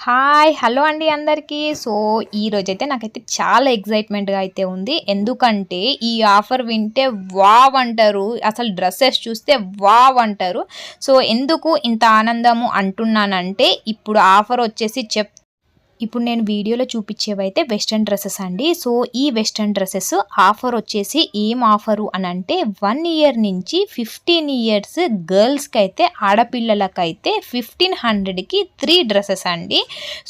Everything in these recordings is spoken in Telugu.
హాయ్ హలో అండి అందరికీ. సో ఈరోజైతే నాకైతే చాలా ఎక్సైట్మెంట్గా అయితే ఉంది. ఎందుకంటే ఈ ఆఫర్ వింటే వావ్ అంటారు, అసలు డ్రెస్సెస్ చూస్తే వావ్ అంటారు. సో ఎందుకు ఇంత ఆనందము అంటున్నానంటే, ఇప్పుడు ఆఫర్ వచ్చేసి ఇప్పుడు నేను వీడియోలో చూపించేవైతే వెస్ట్రన్ డ్రెస్సెస్ అండి. సో ఈ వెస్ట్రన్ డ్రెస్సెస్ ఆఫర్ వచ్చేసి ఏం ఆఫరు అని అంటే 1 ఇయర్ నుంచి 15 ఇయర్స్ గర్ల్స్కి అయితే ఆడపిల్లలకైతే 1500కి 3 డ్రెస్సెస్ అండి.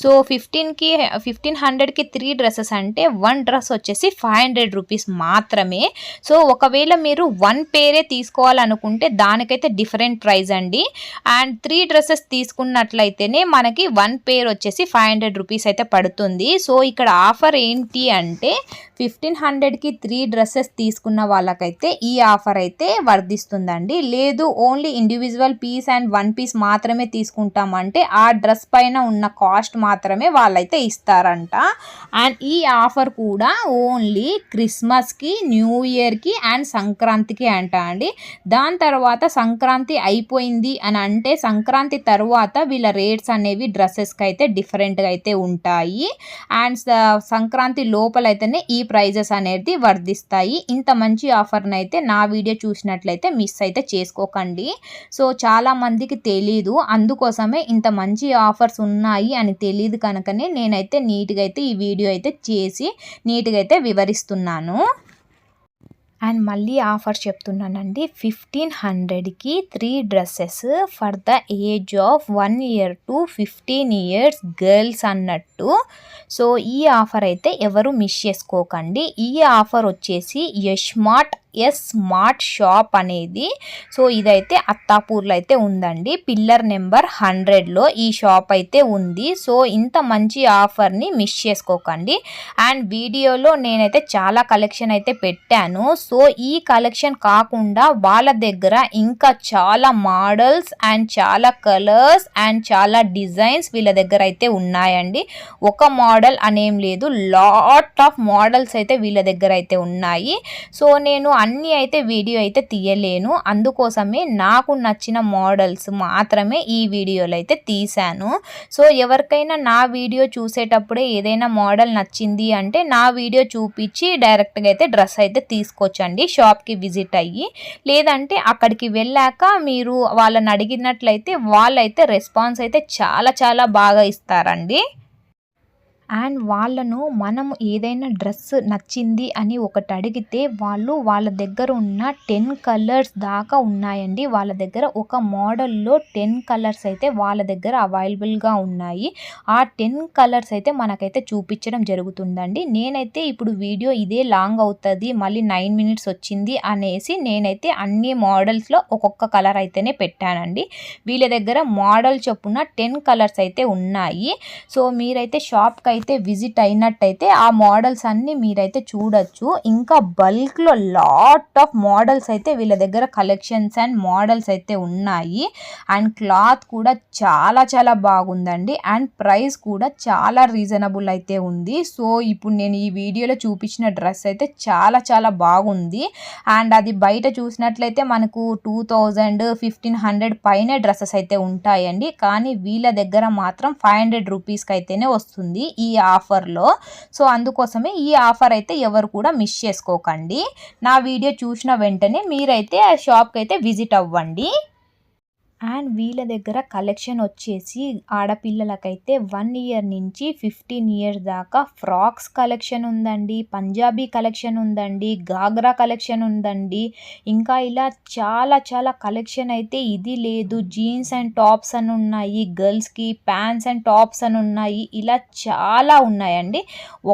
సో 1500కి 3 డ్రెస్సెస్ అంటే 1 డ్రెస్ వచ్చేసి 500 రూపీస్ మాత్రమే. సో ఒకవేళ మీరు 1 పేరే తీసుకోవాలనుకుంటే దానికైతే డిఫరెంట్ ప్రైస్ అండి. అండ్ 3 డ్రెస్సెస్ తీసుకున్నట్లయితేనే మనకి 1 పేర్ వచ్చేసి 500 రూపీస్ అయితే పడుతుంది. సో ఇక్కడ ఆఫర్ ఏంటి అంటే 1500కి 3 డ్రెస్సెస్ తీసుకున్న వాళ్ళకైతే ఈ ఆఫర్ అయితే వర్తిస్తుందండి. లేదు only individual piece and 1 piece మాత్రమే తీసుకుంటామంటే ఆ డ్రెస్ పైన ఉన్న కాస్ట్ మాత్రమే వాళ్ళైతే ఇస్తారంట. అండ్ ఈ ఆఫర్ కూడా ఓన్లీ క్రిస్మస్కి, న్యూ ఇయర్కి అండ్ సంక్రాంతికి అంట అండి. దాని తర్వాత సంక్రాంతి అయిపోయింది అని అంటే సంక్రాంతి తర్వాత వీళ్ళ రేట్స్ అనేవి డ్రెస్సెస్కి అయితే డిఫరెంట్గా అయితే ఉంటాయి. అండ్ సంక్రాంతి లోపలైతేనే ఈ ప్రైజెస్ అనేది వర్ధిస్తాయి. ఇంత మంచి ఆఫర్ని అయితే నా వీడియో చూసినట్లయితే మిస్ అయితే చేసుకోకండి. సో చాలా మందికి తెలీదు, అందుకోసమే ఇంత మంచి ఆఫర్స్ ఉన్నాయి అని తెలియదు కనుకనే నేనైతే నీట్గా అయితే ఈ వీడియో అయితే చేసి నీట్గా అయితే వివరిస్తున్నాను. అండ్ మళ్ళీ ఆఫర్ చెప్తున్నానండి, 1500కి 3 dresses for the age of 1 year to 15 years girls అన్నట్టు. సో ఈ ఆఫర్ అయితే ఎవరు మిస్ చేసుకోకండి. ఈ ఆఫర్ వచ్చేసి స్మార్ట్ షాప్ అనేది. సో ఇదైతే అత్తాపూర్లో అయితే ఉందండి. పిల్లర్ నెంబర్ 100లో ఈ షాప్ అయితే ఉంది. సో ఇంత మంచి ఆఫర్ని మిస్ చేసుకోకండి. అండ్ వీడియోలో నేనైతే చాలా కలెక్షన్ అయితే పెట్టాను. సో ఈ కలెక్షన్ కాకుండా వాళ్ళ దగ్గర ఇంకా చాలా మోడల్స్ అండ్ చాలా కలర్స్ అండ్ చాలా డిజైన్స్ వీళ్ళ దగ్గర అయితే ఉన్నాయండి. ఒక మోడల్ అనేం లేదు, లాట్ ఆఫ్ మోడల్స్ అయితే వీళ్ళ దగ్గర అయితే ఉన్నాయి. సో నేను అన్నీ అయితే వీడియో అయితే తీయలేను, అందుకోసమే నాకు నచ్చిన మోడల్స్ మాత్రమే ఈ వీడియోలో అయితే తీశాను. సో ఎవరికైనా నా వీడియో చూసేటప్పుడే ఏదైనా మోడల్ నచ్చింది అంటే నా వీడియో చూపించి డైరెక్ట్గా అయితే డ్రెస్ అయితే తీసుకోవచ్చండి షాప్కి విజిట్ అయ్యి. లేదంటే అక్కడికి వెళ్ళాక మీరు వాళ్ళని అడిగినట్లయితే వాళ్ళైతే రెస్పాన్స్ అయితే చాలా చాలా బాగా ఇస్తారండి. అండ్ వాళ్ళను మనం ఏదైనా డ్రెస్ నచ్చింది అని ఒకటి అడిగితే వాళ్ళ దగ్గర ఉన్న 10 కలర్స్ దాకా ఉన్నాయండి. వాళ్ళ దగ్గర ఒక మోడల్లో 10 కలర్స్ అయితే వాళ్ళ దగ్గర అవైలబుల్గా ఉన్నాయి. ఆ 10 కలర్స్ అయితే మనకైతే చూపించడం జరుగుతుందండి. నేనైతే ఇప్పుడు వీడియో ఇదే లాంగ్ అవుతుంది, మళ్ళీ 9 మినిట్స్ వచ్చింది అనేసి నేనైతే అన్ని మోడల్స్లో ఒక్కొక్క కలర్ అయితేనే పెట్టానండి. వీళ్ళ దగ్గర మోడల్ చొప్పున 10 కలర్స్ అయితే ఉన్నాయి. సో మీరైతే షాప్కి అయితే విజిట్ అయినట్టయితే ఆ మోడల్స్ అన్ని మీరైతే చూడొచ్చు. ఇంకా బల్క్లో లాట్ ఆఫ్ మోడల్స్ అయితే వీళ్ళ దగ్గర కలెక్షన్స్ అండ్ మోడల్స్ అయితే ఉన్నాయి. అండ్ క్లాత్ కూడా చాలా చాలా బాగుందండి. అండ్ ప్రైస్ కూడా చాలా రీజనబుల్ అయితే ఉంది. సో ఇప్పుడు నేను ఈ వీడియోలో చూపించిన డ్రెస్ అయితే చాలా చాలా బాగుంది. అండ్ అది బయట చూసినట్లయితే మనకు 2000 1500 పైన డ్రెస్సెస్ అయితే ఉంటాయండి. కానీ వీళ్ళ దగ్గర మాత్రం 500 రూపీస్కి అయితేనే వస్తుంది ఈ ఆఫర్లో. సో అందుకోసమే ఈ ఆఫర్ అయితే ఎవరు కూడా మిస్ చేసుకోకండి. నా వీడియో చూసిన వెంటనే మీరైతే ఆ షాప్కి అయితే విజిట్ అవ్వండి. అండ్ వీళ్ళ దగ్గర కలెక్షన్ వచ్చేసి ఆడపిల్లలకైతే 1 ఇయర్ నుంచి 15 ఇయర్స్ దాకా ఫ్రాక్స్ కలెక్షన్ ఉందండి, పంజాబీ కలెక్షన్ ఉందండి, గాగ్రా కలెక్షన్ ఉందండి. ఇంకా ఇలా చాలా చాలా కలెక్షన్ అయితే ఇది లేదు, జీన్స్ అండ్ టాప్స్ అని ఉన్నాయి, గర్ల్స్కి ప్యాంట్స్ అండ్ టాప్స్ అని ఉన్నాయి. ఇలా చాలా ఉన్నాయండి.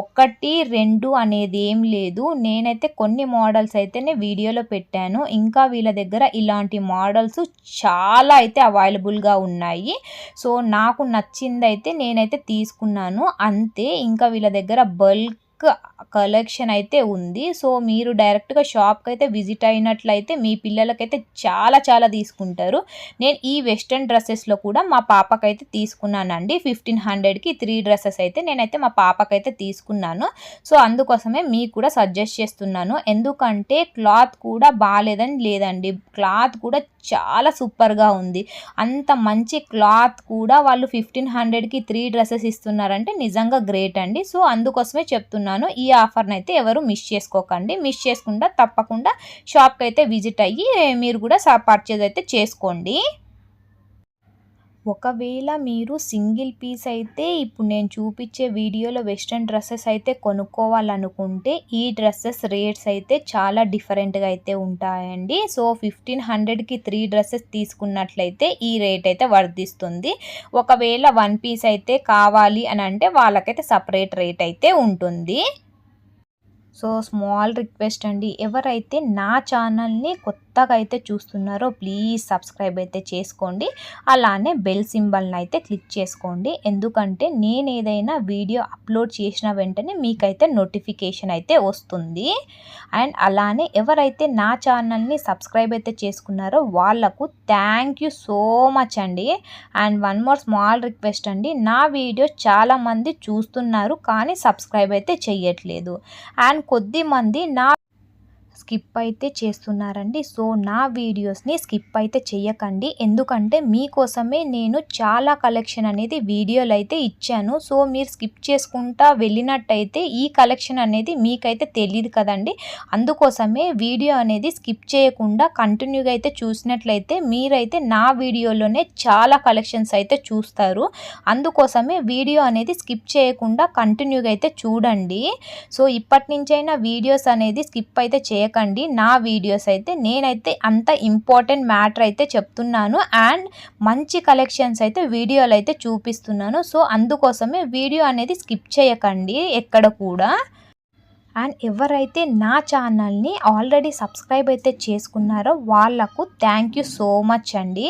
1 2 అనేది ఏం లేదు. నేనైతే కొన్ని మోడల్స్ అయితేనే వీడియోలో పెట్టాను. ఇంకా వీళ్ళ దగ్గర ఇలాంటి మోడల్స్ చాలా అయితే అవైలబుల్గా ఉన్నాయి. సో నాకు నచ్చిందైతే నేనైతే తీసుకున్నాను అంతే. ఇంకా వీళ్ళ దగ్గర బల్క్ కలెక్షన్ అయితే ఉంది. సో మీరు డైరెక్ట్గా షాప్కి అయితే విజిట్ అయినట్లయితే మీ పిల్లలకైతే చాలా చాలా తీసుకుంటారు. నేను ఈ వెస్ట్రన్ డ్రెస్సెస్లో కూడా మా పాపకైతే తీసుకున్నానండి. 1500కి 3 డ్రెస్సెస్ అయితే నేనైతే మా పాపకైతే తీసుకున్నాను. సో అందుకోసమే మీకు కూడా సజెస్ట్ చేస్తున్నాను. ఎందుకంటే క్లాత్ కూడా బాగాలేదని లేదండి, క్లాత్ కూడా చాలా సూపర్గా ఉంది. అంత మంచి క్లాత్ కూడా వాళ్ళు 1500కి 3 డ్రెస్సెస్ ఇస్తున్నారంటే నిజంగా గ్రేట్ అండి. సో అందుకోసమే చెప్తున్నాను, ఈ ఆఫర్ని అయితే ఎవరు మిస్ చేసుకోకండి. మిస్ చేసుకుంటా తప్పకుండా షాప్కి అయితే విజిట్ అయ్యి మీరు కూడా పర్చేజ్ అయితే చేసుకోండి. ఒకవేళ మీరు సింగిల్ పీస్ అయితే ఇప్పుడు నేను చూపించే వీడియోలో వెస్ట్రన్ డ్రెస్సెస్ అయితే కొనుక్కోవాలనుకుంటే ఈ డ్రెస్సెస్ రేట్స్ అయితే చాలా డిఫరెంట్గా అయితే ఉంటాయండి. సో 1500కి 3 డ్రెస్సెస్ తీసుకున్నట్లయితే ఈ రేట్ అయితే వర్తిస్తుంది. ఒకవేళ వన్ పీస్ అయితే కావాలి అని అంటే వాళ్ళకైతే సపరేట్ రేట్ అయితే ఉంటుంది. సో స్మాల్ రిక్వెస్ట్ అండి, ఎవరైతే నా ఛానల్ని కొత్తగా అయితే చూస్తున్నారో ప్లీజ్ సబ్స్క్రైబ్ అయితే చేసుకోండి. అలానే బెల్ సింబల్ని అయితే క్లిక్ చేసుకోండి. ఎందుకంటే నేను ఏదైనా వీడియో అప్లోడ్ చేసిన వెంటనే మీకైతే నోటిఫికేషన్ అయితే వస్తుంది. అండ్ అలానే ఎవరైతే నా ఛానల్ని సబ్స్క్రైబ్ అయితే చేసుకున్నారో వాళ్ళకు థ్యాంక్ యూ సో మచ్ అండి. And one more small request అండి, నా వీడియోస్ చాలామంది చూస్తున్నారు కానీ సబ్స్క్రైబ్ అయితే చెయ్యట్లేదు. అండ్ కొద్దిమంది నా స్కిప్ అయితే చేస్తున్నారండి. సో నా వీడియోస్ని స్కిప్ అయితే చేయకండి, ఎందుకంటే మీకోసమే నేను చాలా కలెక్షన్ అనేది వీడియోలు అయితే ఇచ్చాను. సో మీరు స్కిప్ చేసుకుంటా వెళ్ళినట్టయితే ఈ కలెక్షన్ అనేది మీకైతే తెలియదు కదండి. అందుకోసమే వీడియో అనేది స్కిప్ చేయకుండా కంటిన్యూగా అయితే చూసినట్లయితే మీరైతే నా వీడియోలోనే చాలా కలెక్షన్స్ అయితే చూస్తారు. అందుకోసమే వీడియో అనేది స్కిప్ చేయకుండా కంటిన్యూగా అయితే చూడండి. సో ఇప్పటి నుంచైనా వీడియోస్ అనేది స్కిప్ అయితే చేయకండి. నా వీడియోస్ అయితే నేనైతే అంత ఇంపార్టెంట్ మ్యాటర్ అయితే చెప్తున్నాను అండ్ మంచి కలెక్షన్స్ అయితే వీడియోలు అయితే చూపిస్తున్నాను. సో అందుకోసమే వీడియో అనేది స్కిప్ చేయకండి ఎక్కడ కూడా. అండ్ ఎవరైతే నా ఛానల్ని ఆల్రెడీ సబ్స్క్రైబ్ అయితే చేసుకున్నారో వాళ్ళకు థ్యాంక్ యూ సో మచ్ అండి.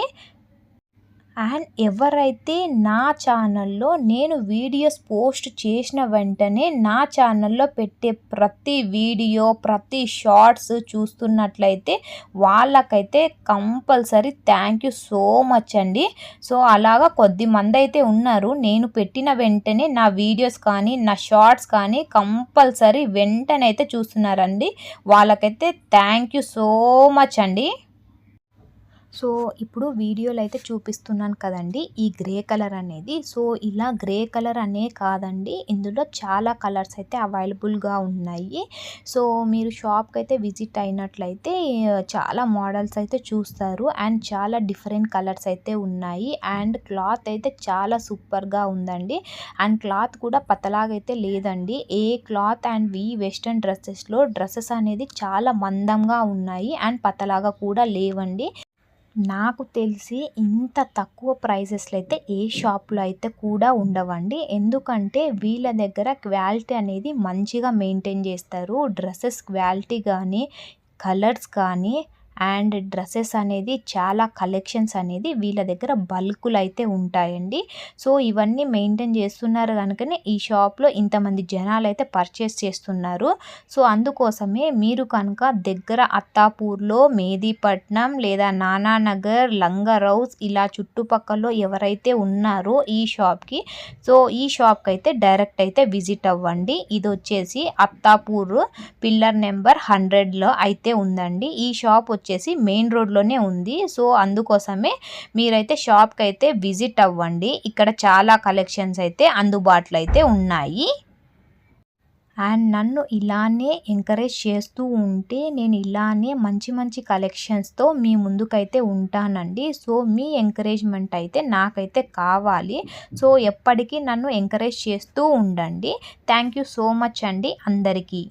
అండ్ ఎవరైతే నా ఛానల్లో నేను వీడియోస్ పోస్ట్ చేసిన వెంటనే నా ఛానల్లో పెట్టే ప్రతి వీడియో ప్రతి షార్ట్స్ చూస్తున్నట్లయితే వాళ్ళకైతే compulsory thank you so much అండి. సో అలాగా కొద్దిమంది అయితే ఉన్నారు, నేను పెట్టిన వెంటనే నా వీడియోస్ కానీ నా షార్ట్స్ కానీ కంపల్సరీ వెంటనే అయితే చూస్తున్నారండి. వాళ్ళకైతే థ్యాంక్ యూ సో మచ్ అండి. సో ఇప్పుడు వీడియోలో అయితే చూపిస్తున్నాను కదండి ఈ గ్రే కలర్ అనేది. సో ఇలా గ్రే కలర్ అనే కాదండి, ఇందులో చాలా కలర్స్ అయితే అవైలబుల్గా ఉన్నాయి. సో మీరు షాప్కి అయితే విజిట్ అయినట్లయితే చాలా మోడల్స్ అయితే చూస్తారు అండ్ చాలా డిఫరెంట్ కలర్స్ అయితే ఉన్నాయి. అండ్ క్లాత్ అయితే చాలా సూపర్గా ఉందండి. అండ్ క్లాత్ కూడా పతలాగా అయితే లేదండి. ఏ క్లాత్ అండ్ వెస్ట్రన్ డ్రెస్సెస్ అనేది చాలా మందంగా ఉన్నాయి అండ్ పతలాగా కూడా లేవండి. నాకు తెలిసి ఇంత తక్కువ ప్రైజెస్లో అయితే ఏ షాప్లో అయితే కూడా ఉండవండి. ఎందుకంటే వీళ్ళ దగ్గర క్వాలిటీ అనేది మంచిగా మెయింటైన్ చేస్తారు. డ్రెస్సెస్ క్వాలిటీ కానీ కలర్స్ కానీ అండ్ డ్రెస్సెస్ అనేది చాలా కలెక్షన్స్ అనేది వీళ్ళ దగ్గర బల్కులు అయితే ఉంటాయండి. సో ఇవన్నీ మెయింటైన్ చేస్తున్నారు కనుకనే ఈ షాప్లో ఇంతమంది జనాలు అయితే పర్చేస్ చేస్తున్నారు. సో అందుకోసమే మీరు కనుక దగ్గర అత్తాపూర్లో మెహదీపట్నం లేదా నానానగర్ లంగరౌస్ ఇలా చుట్టుపక్కల ఎవరైతే ఉన్నారో ఈ షాప్కి, సో ఈ షాప్కి అయితే డైరెక్ట్ అయితే విజిట్ అవ్వండి. ఇది వచ్చేసి అత్తాపూర్ పిల్లర్ నెంబర్ 100లో అయితే ఉందండి. ఈ షాప్ వచ్చేసి మెయిన్ రోడ్లోనే ఉంది. సో అందుకోసమే మీరైతే షాప్కి అయితే విజిట్ అవ్వండి. ఇక్కడ చాలా కలెక్షన్స్ అయితే అందుబాటులో అయితే ఉన్నాయి. అండ్ నన్ను ఇలానే ఎంకరేజ్ చేస్తూ ఉంటే నేను ఇలానే మంచి మంచి కలెక్షన్స్తో మీ ముందుకైతే ఉంటానండి. సో మీ ఎంకరేజ్మెంట్ అయితే నాకైతే కావాలి. సో ఎప్పటికీ నన్ను ఎంకరేజ్ చేస్తూ ఉండండి. థ్యాంక్ యూ సో మచ్ అండి అందరికీ.